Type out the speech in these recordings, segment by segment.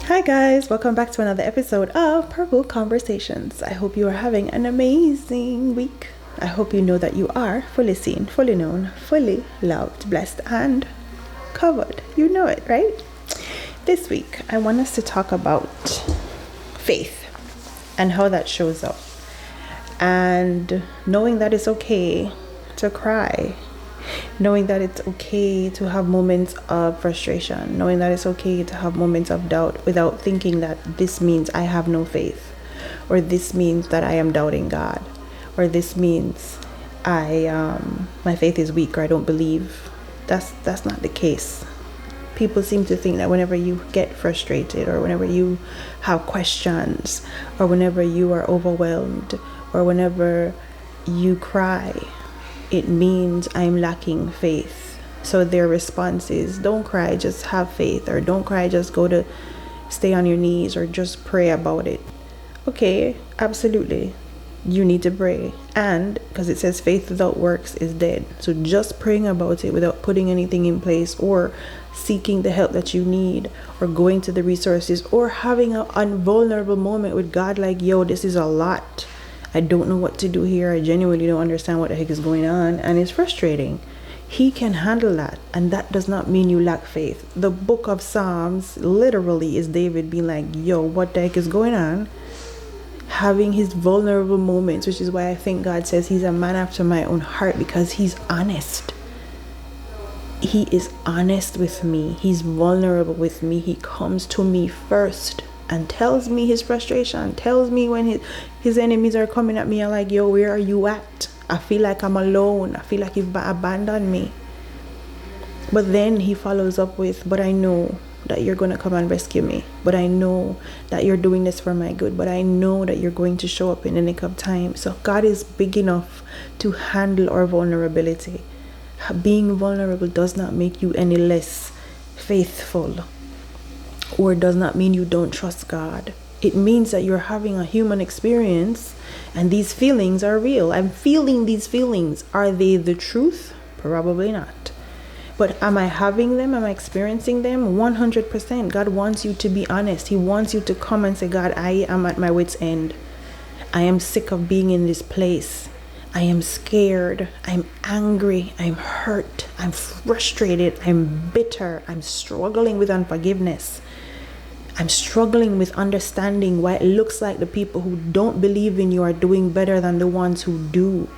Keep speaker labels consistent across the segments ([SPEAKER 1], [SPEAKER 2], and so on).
[SPEAKER 1] Hi guys, welcome back to another episode of Purple Conversations. I hope you are having an amazing week. I hope you know that you are fully seen, fully known, fully loved, blessed, and covered. You know it, right? This week, I want us to talk about faith and how that shows up. And knowing that it's okay to cry, knowing that it's okay to have moments of frustration, knowing that it's okay to have moments of doubt without thinking that this means I have no faith, or this means that I am doubting God, or this means my faith is weak, or I don't believe. That's not the case. People seem to think that whenever you get frustrated, or whenever you have questions, or whenever you are overwhelmed, or whenever you cry, it means I'm lacking faith. So their response is, don't cry, just have faith, or don't cry, just stay on your knees, or just pray about it. Okay, absolutely. You need to pray. And because it says faith without works is dead. So just praying about it without putting anything in place, or seeking the help that you need, or going to the resources, or having a vulnerable moment with God, like, yo, this is a lot. I don't know what to do here. I genuinely don't understand what the heck is going on, and it's frustrating. He can handle that, and that does not mean you lack faith. The book of Psalms literally is David being like, yo, what the heck is going on? Having his vulnerable moments, which is why I think God says he's a man after my own heart, because he's honest. He is honest with me. He's vulnerable with me. He comes to me first and tells me his frustration, tells me when his enemies are coming at me and like, yo, where are you at? I feel like I'm alone. I feel like you've abandoned me. But then he follows up with, but I know that you're going to come and rescue me. But I know that you're doing this for my good. But I know that you're going to show up in the nick of time. So God is big enough to handle our vulnerability. Being vulnerable does not make you any less faithful, or does not mean you don't trust God. It means that you're having a human experience, and these feelings are real. I'm feeling these feelings. Are they the truth? Probably not. But am I having them? Am I experiencing them? 100%. God wants you to be honest. He wants you to come and say, God, I am at my wit's end. I am sick of being in this place. I am scared. I'm angry. I'm hurt. I'm frustrated. I'm bitter. I'm struggling with unforgiveness. I'm struggling with understanding why it looks like the people who don't believe in you are doing better than the ones who do.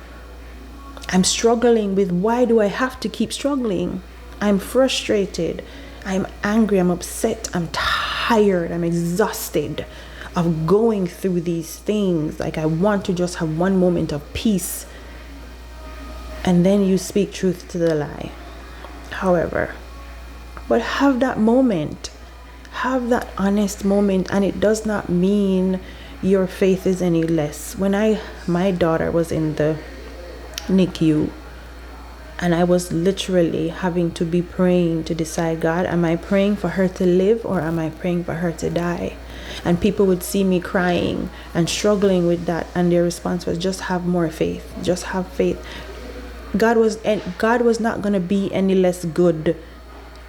[SPEAKER 1] I'm struggling with, why do I have to keep struggling? I'm frustrated. I'm angry. I'm upset. I'm tired. I'm exhausted of going through these things. Like, I want to just have one moment of peace. And then you speak truth to the lie. However, but have that moment. Have that honest moment, and it does not mean your faith is any less. When my daughter was in the NICU, and I was literally having to be praying to decide, God, am I praying for her to live, or am I praying for her to die? And people would see me crying and struggling with that, and their response was, just have more faith. Just have faith. God was not going to be any less good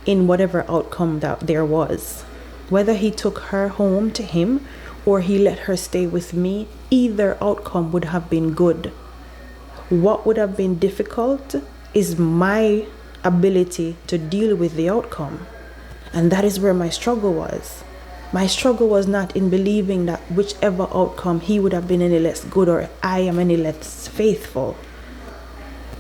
[SPEAKER 1] in whatever outcome that there was. Whether he took her home to him, or he let her stay with me, either outcome would have been good. What would have been difficult is my ability to deal with the outcome. And that is where my struggle was. My struggle was not in believing that whichever outcome, he would have been any less good, or I am any less faithful.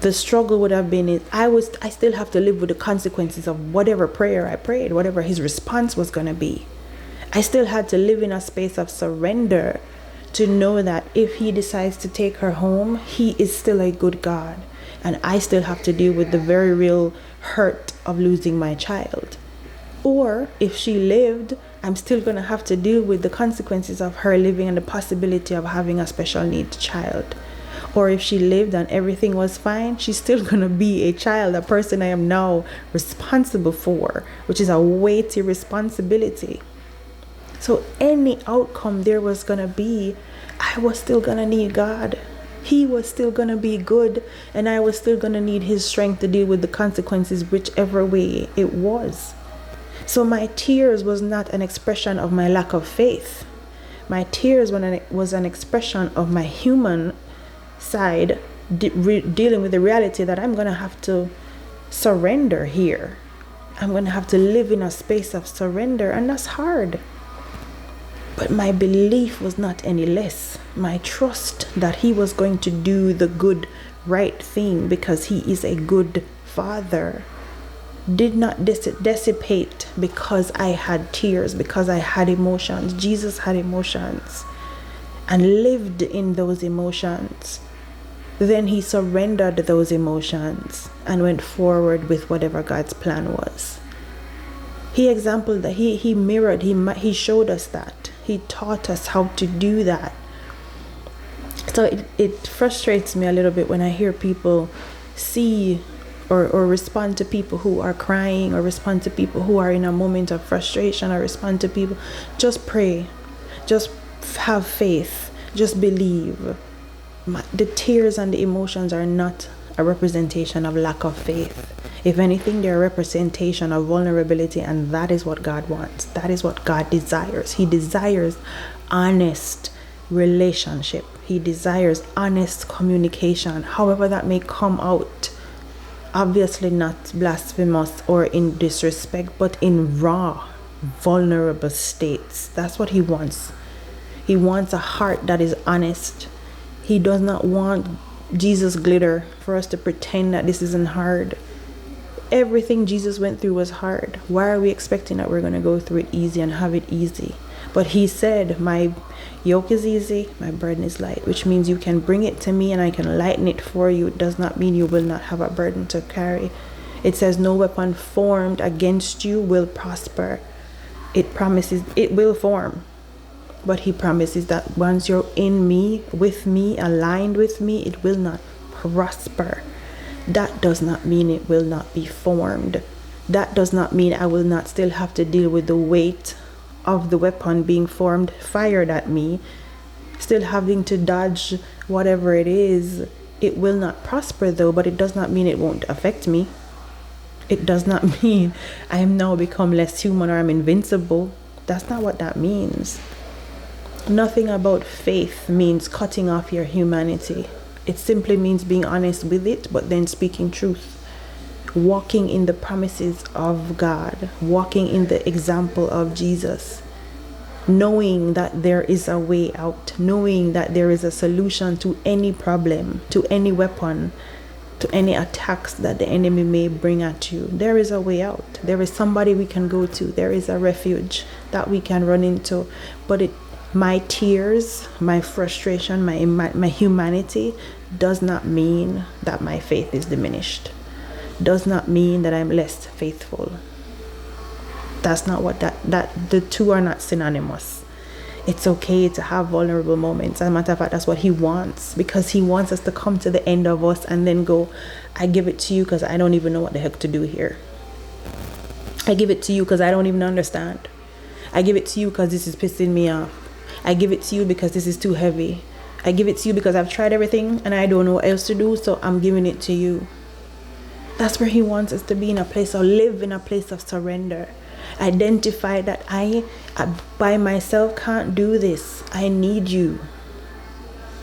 [SPEAKER 1] The struggle would have been, I still have to live with the consequences of whatever prayer I prayed, whatever his response was going to be. I still had to live in a space of surrender to know that if he decides to take her home, he is still a good God. And I still have to deal with the very real hurt of losing my child. Or if she lived, I'm still going to have to deal with the consequences of her living and the possibility of having a special needs child. Or if she lived and everything was fine, she's still going to be a child, a person I am now responsible for, which is a weighty responsibility. So any outcome there was going to be, I was still going to need God. He was still going to be good, and I was still going to need his strength to deal with the consequences, whichever way it was. So my tears was not an expression of my lack of faith. My tears was an expression of my human side dealing with the reality that I'm going to have to surrender here. I'm going to have to live in a space of surrender, and that's hard. But my belief was not any less. My trust that he was going to do the good, right thing because he is a good father did not dissipate because I had tears, because I had emotions. Jesus had emotions and lived in those emotions. Then he surrendered those emotions and went forward with whatever God's plan was. He exampled that, he mirrored, he showed us that. He taught us how to do that. So it frustrates me a little bit when I hear people see or respond to people who are crying, or respond to people who are in a moment of frustration, or respond to people. Just pray. Just have faith. Just believe. The tears and the emotions are not a representation of lack of faith. If anything, they're a representation of vulnerability, and that is what God wants. That is what God desires. He desires honest relationship. He desires honest communication, however that may come out. Obviously not blasphemous or in disrespect, but in raw, vulnerable states. That's what he wants. He wants a heart that is honest. He does not want Jesus glitter for us to pretend that this isn't hard. Everything Jesus went through was hard. Why are we expecting that we're going to go through it easy and have it easy? But he said, my yoke is easy, my burden is light, which means you can bring it to me and I can lighten it for you. It does not mean you will not have a burden to carry. It says no weapon formed against you will prosper. It promises it will form. But he promises that once you're in me, with me, aligned with me, it will not prosper. That does not mean it will not be formed. That does not mean I will not still have to deal with the weight of the weapon being formed, fired at me, still having to dodge whatever it is. It will not prosper though, but it does not mean it won't affect me. It does not mean I am now become less human or I'm invincible. That's not what that means. Nothing about faith means cutting off your humanity. It simply means being honest with it, but then speaking truth. Walking in the promises of God, walking in the example of Jesus, knowing that there is a way out, knowing that there is a solution to any problem, to any weapon, to any attacks that the enemy may bring at you. There is a way out. There is somebody we can go to. There is a refuge that we can run into. But my tears, my frustration, my humanity does not mean that my faith is diminished. Does not mean that I'm less faithful. That's not what that the two are not synonymous. It's okay to have vulnerable moments. As a matter of fact, that's what he wants, because he wants us to come to the end of us and then go, I give it to you because I don't even know what the heck to do here. I give it to you because I don't even understand. I give it to you because this is pissing me off. I give it to you because this is too heavy. I give it to you because I've tried everything and I don't know what else to do, so I'm giving it to you. That's where he wants us to be, in a place of live in a place of surrender. Identify that I by myself can't do this. I need you.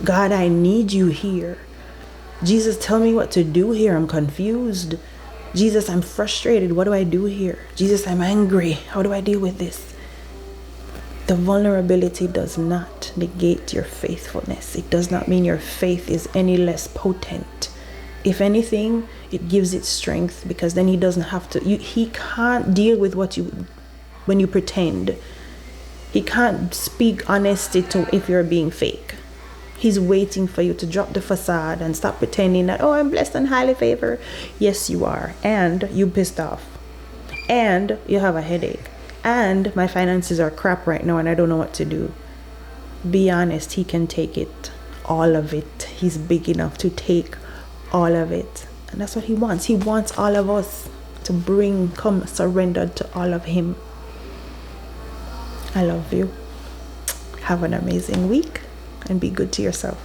[SPEAKER 1] God, I need you here. Jesus, tell me what to do here. I'm confused. Jesus, I'm frustrated. What do I do here? Jesus, I'm angry. How do I deal with this? The vulnerability does not negate your faithfulness. It does not mean your faith is any less potent. If anything, it gives it strength, because then he doesn't have to. He can't deal with when you pretend. He can't speak honesty to if you're being fake. He's waiting for you to drop the facade and stop pretending that, oh, I'm blessed and highly favored. Yes, you are. And you pissed off. And you have a headache. And my finances are crap right now and I don't know what to do. Be honest, he can take it. All of it. He's big enough to take all of it. And that's what he wants. He wants all of us to come surrendered to all of him. I love you. Have an amazing week and be good to yourself.